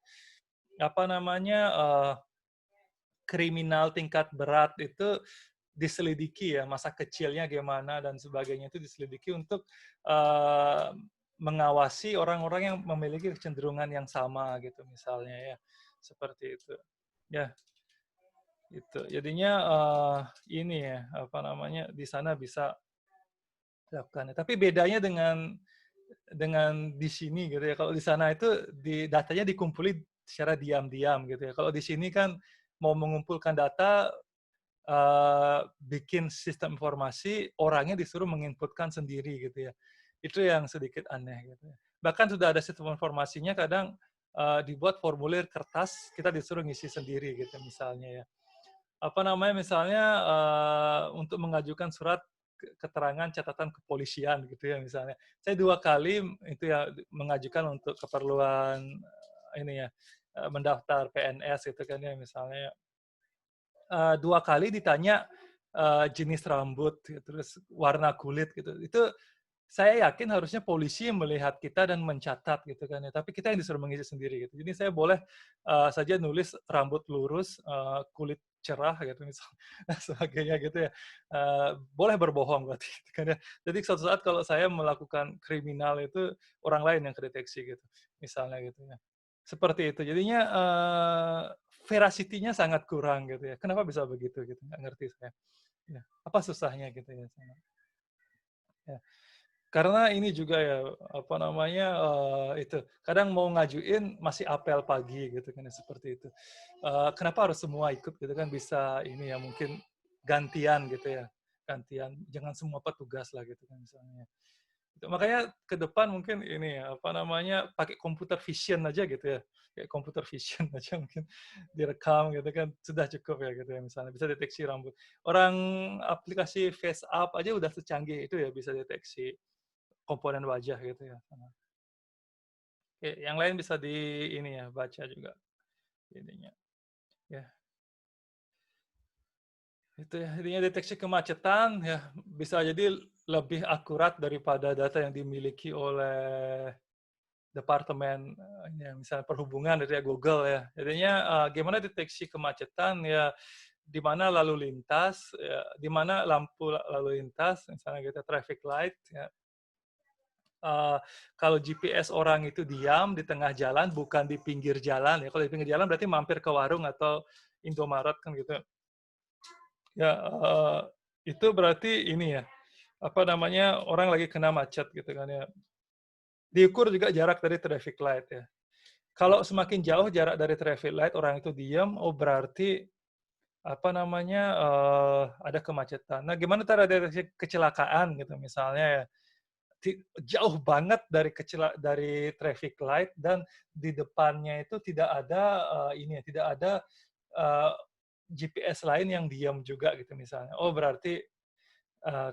apa namanya kriminal tingkat berat itu diselidiki ya, masa kecilnya gimana dan sebagainya itu diselidiki untuk uh, mengawasi orang-orang yang memiliki kecenderungan yang sama gitu misalnya ya, seperti itu. Ya, itu. Jadinya ini ya, apa namanya, di sana bisa dilakukan. Tapi bedanya dengan di sini gitu ya. Kalau di sana itu datanya dikumpulin secara diam-diam gitu ya. Kalau di sini kan mau mengumpulkan data, bikin sistem informasi, orangnya disuruh menginputkan sendiri gitu ya. Itu yang sedikit aneh gitu ya. Bahkan sudah ada sistem informasinya, kadang dibuat formulir kertas, kita disuruh ngisi sendiri gitu misalnya ya. Apa namanya, misalnya untuk mengajukan surat keterangan catatan kepolisian gitu ya misalnya. Saya 2 kali itu ya mengajukan untuk keperluan ini ya, mendaftar PNS gitu kan ya misalnya. 2 kali ditanya jenis rambut, terus warna kulit gitu. Itu saya yakin harusnya polisi melihat kita dan mencatat gitu kan ya, tapi kita yang disuruh mengisi sendiri gitu. Jadi saya boleh saja nulis rambut lurus, kulit cerah gitu misalnya, dan sebagainya gitu ya. Boleh berbohong berarti gitu kan ya. Jadi suatu saat kalau saya melakukan kriminal itu orang lain yang kedeteksi gitu, misalnya gitu ya. Seperti itu. Jadinya veracity-nya sangat kurang gitu ya. Kenapa bisa begitu gitu, nggak ngerti saya. Ya. Apa susahnya gitu ya. Ya. Karena ini juga ya, apa namanya, itu, kadang mau ngajuin masih apel pagi gitu kan ya, seperti itu. Kenapa harus semua ikut gitu kan, bisa ini ya, mungkin gantian gitu ya, gantian, jangan semua petugas lah gitu kan misalnya. Gitu. Makanya ke depan mungkin ini ya, apa namanya, pakai computer vision aja gitu ya, kayak computer vision aja mungkin direkam gitu kan, sudah cukup ya gitu ya, misalnya bisa deteksi rambut. Orang aplikasi face up aja udah secanggih itu ya, bisa deteksi komponen wajah gitu ya. Oke, yang lain bisa di ini ya, baca juga ininya. Ya, itu ya, intinya deteksi kemacetan ya bisa jadi lebih akurat daripada data yang dimiliki oleh departemen ya, misalnya perhubungan dari Google ya. Jadinya gimana deteksi kemacetan ya, di mana lalu lintas ya, di mana lampu lalu lintas misalnya kita traffic light ya, kalau GPS orang itu diam di tengah jalan, bukan di pinggir jalan ya. Kalau di pinggir jalan berarti mampir ke warung atau Indomaret kan gitu. Ya, itu berarti ini ya, apa namanya, orang lagi kena macet gitu kan ya. Diukur juga jarak dari traffic light ya. Kalau semakin jauh jarak dari traffic light, orang itu diam, oh berarti apa namanya, ada kemacetan. Nah, gimana cara deteksi kecelakaan gitu misalnya ya. Jauh banget dari traffic light dan di depannya itu tidak ada ini ya, tidak ada uh, GPS lain yang diam juga gitu misalnya. Oh berarti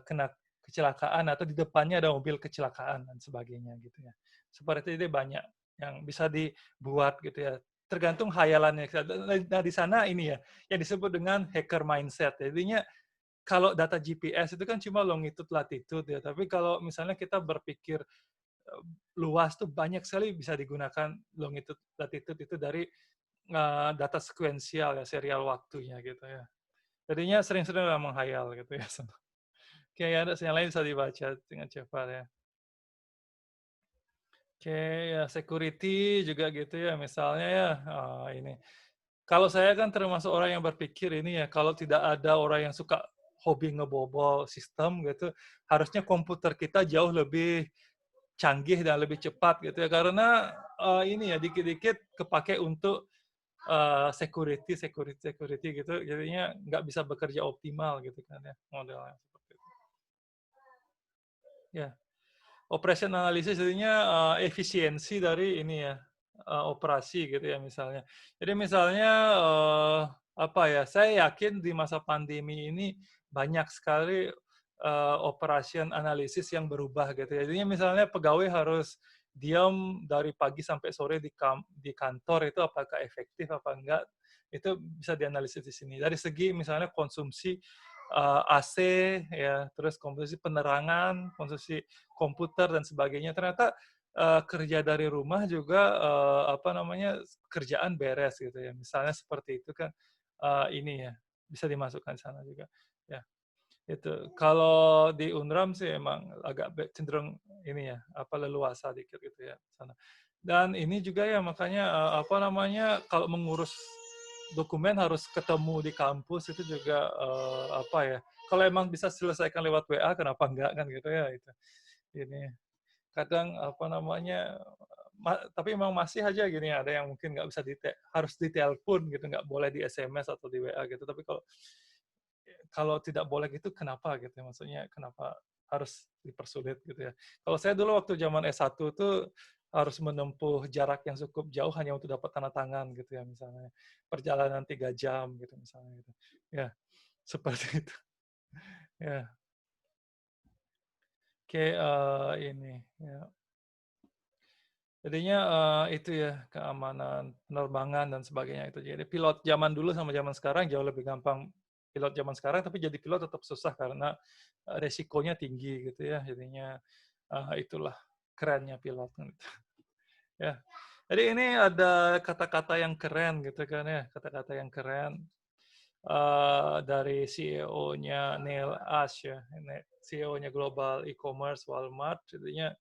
kena kecelakaan atau di depannya ada mobil kecelakaan dan sebagainya gitu ya. Seperti itu banyak yang bisa dibuat gitu ya. Tergantung hayalannya. Nah di sana ini ya yang disebut dengan hacker mindset. Jadinya kalau data GPS itu kan cuma longitude latitude ya, tapi kalau misalnya kita berpikir luas tuh banyak sekali bisa digunakan longitude latitude itu dari data sekuensial ya, serial waktunya gitu ya. Jadinya sering-sering menghayal gitu ya. Kayak ada yang lain bisa dibaca dengan cepat ya. Oke, ya security juga gitu ya, misalnya ya ini. Kalau saya kan termasuk orang yang berpikir ini ya, kalau tidak ada orang yang suka hobi ngebobol sistem gitu, harusnya komputer kita jauh lebih canggih dan lebih cepat gitu ya. Karena ini ya dikit-dikit kepake untuk security, security, security gitu, jadinya nggak bisa bekerja optimal gitu kan ya modelnya seperti itu. Ya, operation analysis jadinya efisiensi dari ini ya operasi gitu ya misalnya. Jadi misalnya apa ya? Saya yakin di masa pandemi ini banyak sekali operation analisis yang berubah gitu ya. Jadinya misalnya pegawai harus diam dari pagi sampai sore di kantor itu apakah efektif apa enggak? Itu bisa dianalisis di sini. Dari segi misalnya konsumsi AC ya, terus konsumsi penerangan, konsumsi komputer dan sebagainya. Ternyata kerja dari rumah juga apa namanya kerjaan beres gitu ya. Misalnya seperti itu kan ini ya bisa dimasukkan di sana juga. Ya, itu. Kalau di UNRAM sih emang agak cenderung ini ya, apa, leluasa dikit gitu ya, sana. Dan ini juga ya makanya, apa namanya, kalau mengurus dokumen harus ketemu di kampus itu juga, apa ya, kalau emang bisa selesaikan lewat WA kenapa enggak kan gitu ya, itu. Ini, kadang apa namanya, tapi memang masih aja gini, ada yang mungkin nggak bisa harus ditelepon gitu, nggak boleh di SMS atau di WA gitu. Tapi kalau kalau tidak boleh gitu kenapa gitu ya, maksudnya kenapa harus dipersulit gitu ya. Kalau saya dulu waktu zaman S1 tuh harus menempuh jarak yang cukup jauh hanya untuk dapat tanda tangan gitu ya misalnya. Perjalanan 3 jam gitu misalnya gitu. Ya, seperti itu. Ya, oke, ini ya. Jadinya, itu ya, keamanan penerbangan dan sebagainya itu. Jadi pilot zaman dulu sama zaman sekarang jauh lebih gampang. Pilot zaman sekarang, tapi jadi pilot tetap susah karena, resikonya tinggi gitu ya. Jadinya, itulah kerennya pilot kan gitu, ya. Jadi ini ada kata-kata yang keren gitu kan ya, kata-kata yang keren, dari CEO-nya Neil Ashe ya, ini CEO-nya Global E-commerce Walmart, jadinya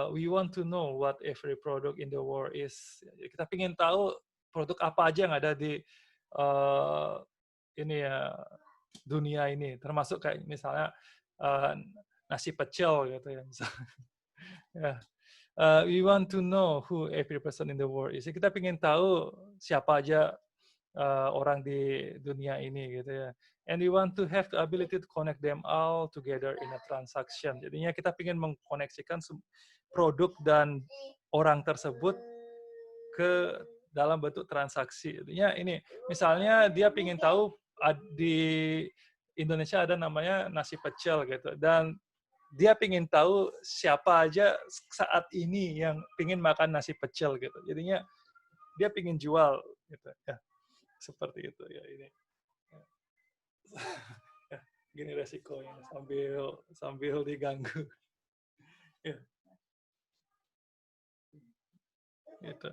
we want to know what every product in the world is. Kita ingin tahu produk apa aja yang ada di uh, ini ya dunia ini, termasuk kayak misalnya uh, nasi pecel gitu ya. Misalnya. Ya. We want to know who every person in the world is. Kita ingin tahu siapa aja orang di dunia ini gitu ya. And we want to have the ability to connect them all together in a transaction. Jadinya kita ingin mengkoneksikan produk dan orang tersebut ke dalam bentuk transaksi. Jadinya ini, misalnya dia ingin tahu di Indonesia ada namanya nasi pecel gitu, dan dia ingin tahu siapa aja saat ini yang ingin makan nasi pecel gitu. Jadinya dia ingin jual gitu ya, seperti itu ya ini. Ya, gini resikonya sambil sambil diganggu. Ya, gitu.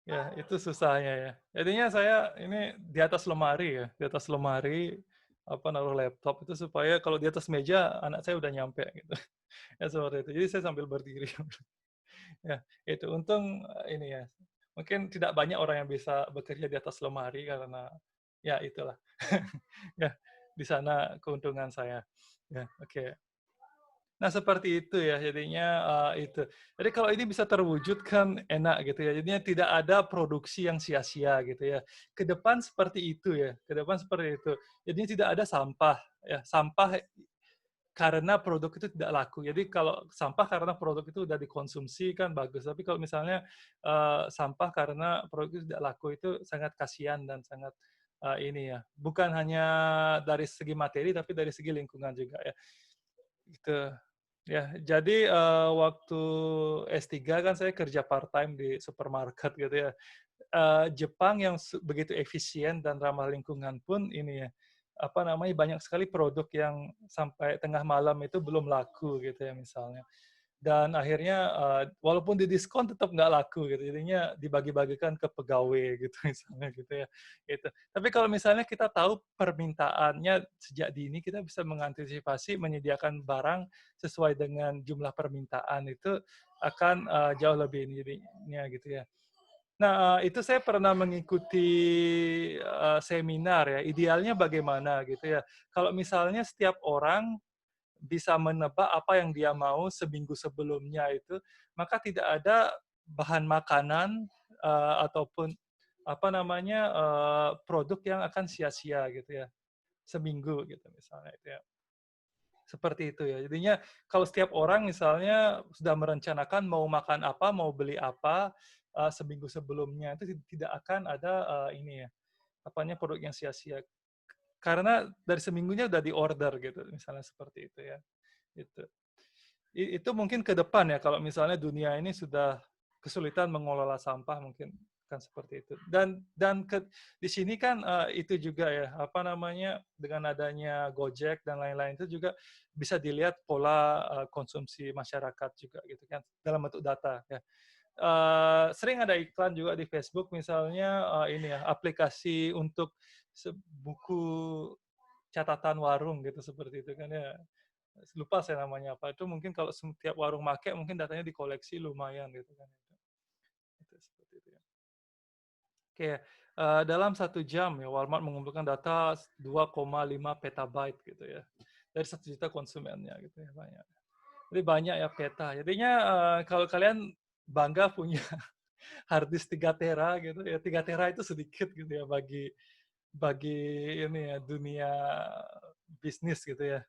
Ya, itu susahnya ya. Jadinya saya ini di atas lemari ya, di atas lemari apa naruh laptop itu supaya kalau di atas meja anak saya udah nyampe gitu. Ya seperti itu. Jadi saya sambil berdiri. Ya, itu untung ini ya. Mungkin tidak banyak orang yang bisa bekerja di atas lemari karena ya itulah. Ya, di sana keuntungan saya. Ya, oke. Nah, seperti itu ya jadinya, itu. Jadi kalau ini bisa terwujud kan enak gitu ya, jadinya tidak ada produksi yang sia-sia gitu ya. Ke depan seperti itu ya, ke depan seperti itu. Jadinya tidak ada sampah ya, sampah karena produk itu tidak laku. Jadi kalau sampah karena produk itu udah dikonsumsi kan bagus, tapi kalau misalnya, sampah karena produk itu tidak laku itu sangat kasihan dan sangat, ini ya, bukan hanya dari segi materi tapi dari segi lingkungan juga ya, gitu. Ya, jadi, waktu S3 kan saya kerja part-time di supermarket gitu ya. Jepang yang begitu efisien dan ramah lingkungan pun ini ya, apa namanya, banyak sekali produk yang sampai tengah malam itu belum laku gitu ya misalnya. Dan akhirnya, walaupun didiskon tetap nggak laku gitu, jadinya dibagi-bagikan ke pegawai gitu misalnya gitu ya, gitu. Tapi kalau misalnya kita tahu permintaannya sejak dini, kita bisa mengantisipasi menyediakan barang sesuai dengan jumlah permintaan, itu akan, jauh lebih ini jadinya gitu ya. Nah, itu saya pernah mengikuti, seminar ya, idealnya bagaimana gitu ya. Kalau misalnya setiap orang bisa menebak apa yang dia mau seminggu sebelumnya itu, maka tidak ada bahan makanan, ataupun apa namanya, produk yang akan sia-sia gitu ya, seminggu gitu misalnya itu ya. Seperti itu ya. Jadinya kalau setiap orang misalnya sudah merencanakan mau makan apa, mau beli apa, seminggu sebelumnya itu tidak akan ada, ini ya, apanya, produk yang sia-sia. Karena dari seminggunya udah di-order gitu, misalnya seperti itu ya, gitu. Itu mungkin ke depan ya, kalau misalnya dunia ini sudah kesulitan mengelola sampah mungkin kan seperti itu. Di sini kan, itu juga ya, apa namanya, dengan adanya Gojek dan lain-lain itu juga bisa dilihat pola, konsumsi masyarakat juga gitu kan, dalam bentuk data ya. Sering ada iklan juga di Facebook misalnya, ini ya, aplikasi untuk buku catatan warung gitu seperti itu kan ya. Lupa saya namanya apa. Itu mungkin kalau setiap warung make mungkin datanya dikoleksi lumayan gitu kan. Itu seperti itu ya. Oke, dalam 1 jam ya Walmart mengumpulkan data 2,5 petabyte gitu ya. Dari 1 juta konsumennya gitu ya, banyak. Jadi banyak ya peta. Jadinya kalau kalian bangga punya hard disk 3 tera gitu ya, 3 tera itu sedikit gitu ya bagi bagi ini ya dunia bisnis gitu ya.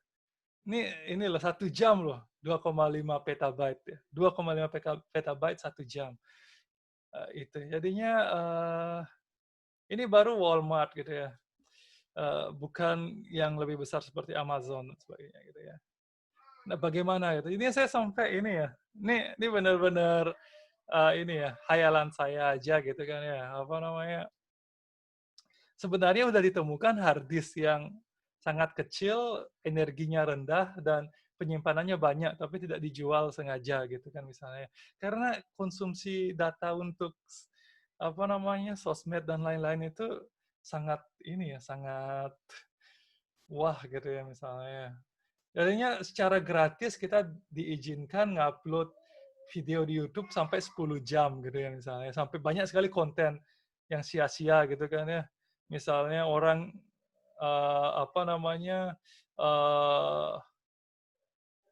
Ini loh 1 jam loh 2,5 petabyte ya. 2,5 petabyte 1 jam. Itu jadinya ini baru Walmart gitu ya. Bukan yang lebih besar seperti Amazon dan sebagainya gitu ya. Nah, bagaimana gitu. Ini saya sampai ini ya. Ini benar-benar ini ya, hayalan saya aja gitu kan ya. Apa namanya? Sebenarnya udah ditemukan hard disk yang sangat kecil, energinya rendah dan penyimpanannya banyak tapi tidak dijual sengaja gitu kan misalnya. Karena konsumsi data untuk apa namanya? Sosmed dan lain-lain itu sangat ini ya, sangat wah gitu ya misalnya. Jadinya secara gratis kita diizinkan ngupload video di YouTube sampai 10 jam gitu ya misalnya. Sampai banyak sekali konten yang sia-sia gitu kan ya. Misalnya orang apa namanya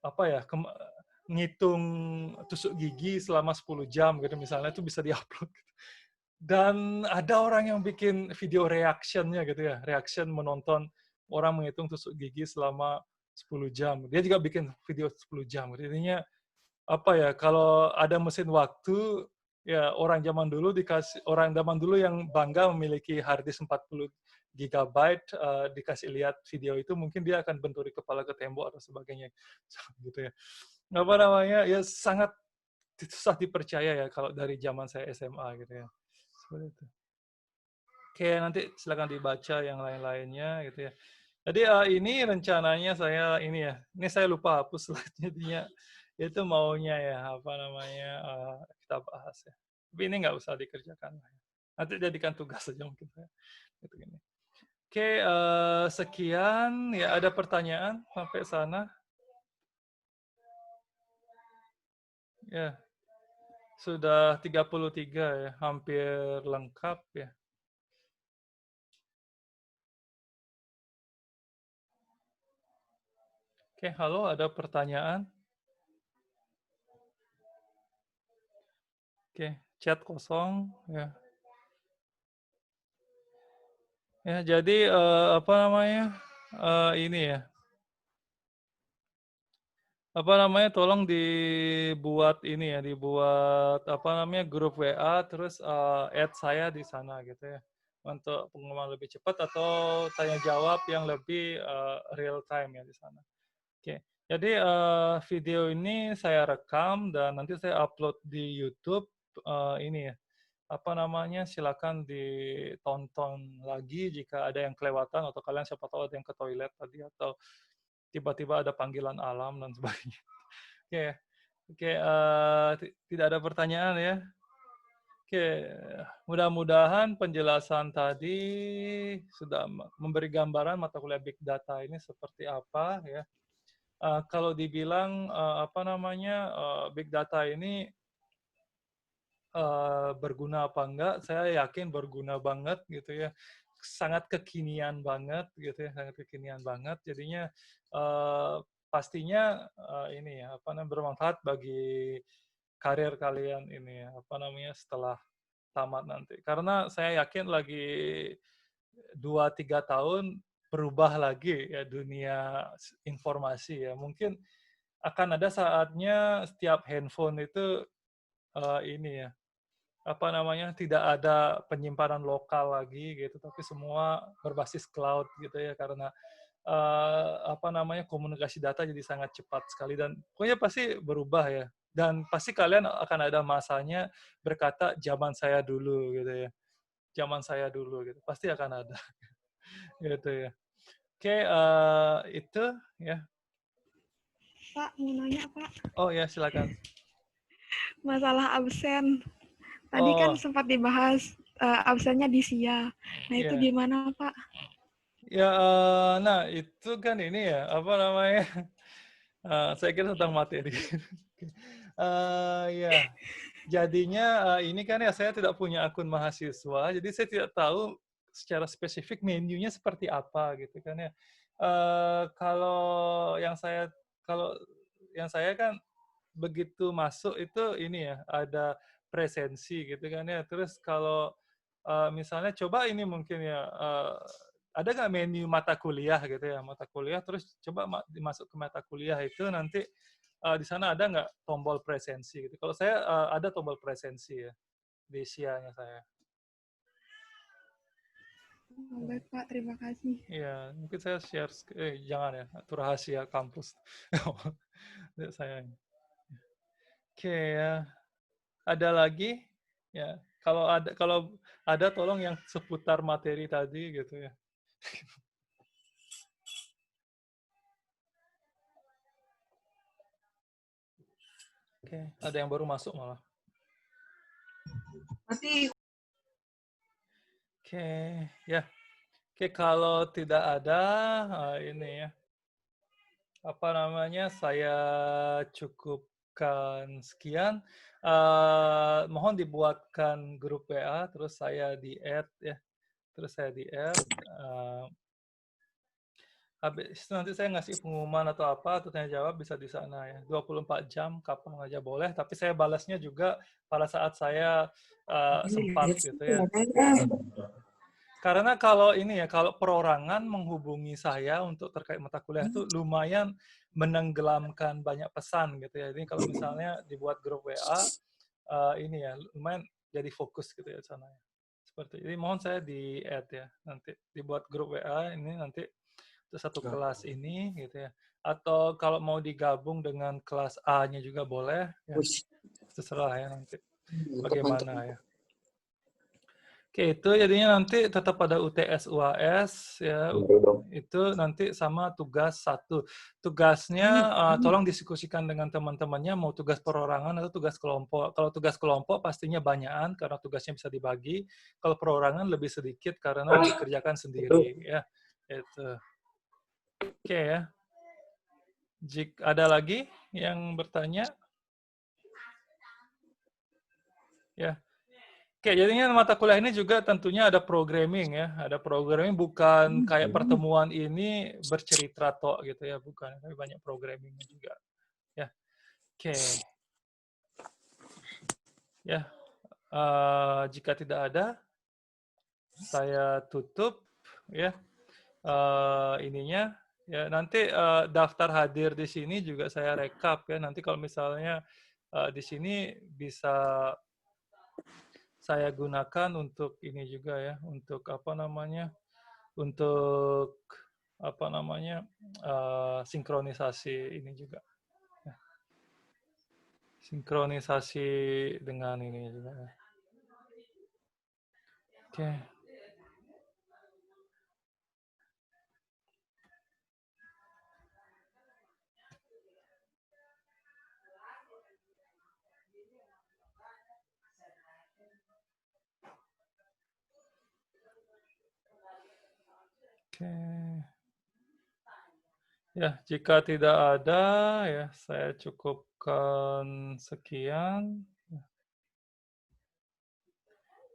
apa ya ngitung tusuk gigi selama 10 jam gitu misalnya itu bisa diupload. Dan ada orang yang bikin video reaction-nya gitu ya, reaction menonton orang menghitung tusuk gigi selama 10 jam. Dia juga bikin video 10 jam. Jadinya apa ya, kalau ada mesin waktu, ya orang zaman dulu yang bangga memiliki hard disk 40 gigabyte, dikasih lihat video itu, mungkin dia akan benturi kepala ke tembok atau sebagainya. Gitu ya. Apa namanya, ya sangat susah dipercaya ya kalau dari zaman saya SMA gitu ya. Seperti itu. Oke, nanti silakan dibaca yang lain-lainnya gitu ya. Jadi ini rencananya saya ini ya, ini saya lupa hapus slide-nya, itu maunya ya apa namanya kita bahas ya. Tapi ini nggak usah dikerjakan. Nanti jadikan tugas saja mungkin saya. Gitu gini. Oke, sekian ya ada pertanyaan sampai sana? Ya, sudah 33 ya, hampir lengkap ya. Oke, halo, ada pertanyaan? Oke, chat kosong ya. Ya, jadi apa namanya? Ini ya. Apa namanya? Tolong dibuat ini ya, dibuat apa namanya? Grup WA terus add saya di sana gitu ya. Untuk pengumuman lebih cepat atau tanya jawab yang lebih real time ya di sana. Oke. Jadi video ini saya rekam dan nanti saya upload di YouTube ini ya. Apa namanya? Silakan ditonton lagi jika ada yang kelewatan atau kalian siapa tahu ada yang ke toilet tadi atau tiba-tiba ada panggilan alam dan sebagainya. Oke, oke, tidak ada pertanyaan ya. Oke, mudah-mudahan penjelasan tadi sudah memberi gambaran mata kuliah Big Data ini seperti apa ya. Kalau dibilang apa namanya Big Data ini berguna apa enggak, saya yakin berguna banget gitu ya. Sangat kekinian banget gitu ya, sangat kekinian banget. Jadinya pastinya ini ya, apa namanya bermanfaat bagi karir kalian ini ya, apa namanya setelah tamat nanti. Karena saya yakin lagi 2-3 tahun berubah lagi ya dunia informasi ya. Mungkin akan ada saatnya setiap handphone itu ini ya apa namanya tidak ada penyimpanan lokal lagi gitu tapi semua berbasis cloud gitu ya karena apa namanya komunikasi data jadi sangat cepat sekali dan pokoknya pasti berubah ya dan pasti kalian akan ada masanya berkata zaman saya dulu gitu ya zaman saya dulu gitu pasti akan ada gitu ya oke itu ya Pak, mau nanya Pak, oh ya silakan masalah absen. Tadi kan oh sempat dibahas absennya di SIA. Nah itu ya gimana Pak? Ya, nah itu kan ini ya, apa namanya, saya kira tentang materi. Ya, jadinya, ini kan ya saya tidak punya akun mahasiswa, jadi saya tidak tahu secara spesifik menunya seperti apa gitu kan ya. Kalau kalau yang saya kan begitu masuk itu ini ya, ada presensi gitu kan ya. Terus kalau, misalnya coba ini mungkin ya, ada nggak menu mata kuliah gitu ya, mata kuliah terus coba dimasuk ke mata kuliah itu nanti, di sana ada nggak tombol presensi gitu. Kalau saya, ada tombol presensi ya, di SIA-nya saya. Oh, baik, Pak. Terima kasih. Iya, mungkin saya share jangan ya, itu rahasia kampus. Saya. Oke ya. Ada lagi? Ya, kalau ada tolong yang seputar materi tadi gitu ya. Oke, ada yang baru masuk malah. Masih. Oke, ya. Oke, kalau tidak ada, ini ya, apa namanya, saya cukupkan sekian. Mohon dibuatkan grup WA, terus saya di-add ya. Terus saya di-add. Habis itu nanti saya ngasih pengumuman atau apa, atau tanya jawab bisa di sana ya. 24 jam, kapan aja boleh. Tapi saya balasnya juga pada saat saya sempat gitu ya. Karena kalau ini ya, kalau perorangan menghubungi saya untuk terkait mata kuliah itu lumayan menenggelamkan banyak pesan gitu ya. Jadi kalau misalnya dibuat grup WA, ini ya lumayan jadi fokus gitu ya di sana ya. Seperti ini. Mohon saya di-add ya, nanti dibuat grup WA ini nanti satu kelas ini gitu ya. Atau kalau mau digabung dengan kelas A-nya juga boleh ya. Terserah ya nanti bagaimana ya. Oke, itu jadinya nanti tetap ada UTS UAS ya. Itu nanti sama tugas satu. Tugasnya tolong diskusikan dengan teman-temannya mau tugas perorangan atau tugas kelompok. Kalau tugas kelompok pastinya banyakan karena tugasnya bisa dibagi. Kalau perorangan lebih sedikit karena dikerjakan sendiri ya. Itu. Oke ya. Jika ada lagi yang bertanya? Ya. Oke, jadinya mata kuliah ini juga tentunya ada programming ya. Ada programming bukan kayak pertemuan ini bercerita tok gitu ya, bukan. Tapi banyak programmingnya juga. Ya. Oke. Ya. Jika tidak ada, saya tutup ya. Ininya ya nanti daftar hadir di sini juga saya rekap ya. Nanti kalau misalnya di sini bisa saya gunakan untuk ini juga ya, untuk apa namanya, untuk apa namanya, sinkronisasi ini juga. Ya. Sinkronisasi dengan ini juga. Ya. Oke. Oke. Ya, jika tidak ada, ya saya cukupkan sekian.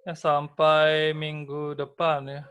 Ya, sampai minggu depan ya.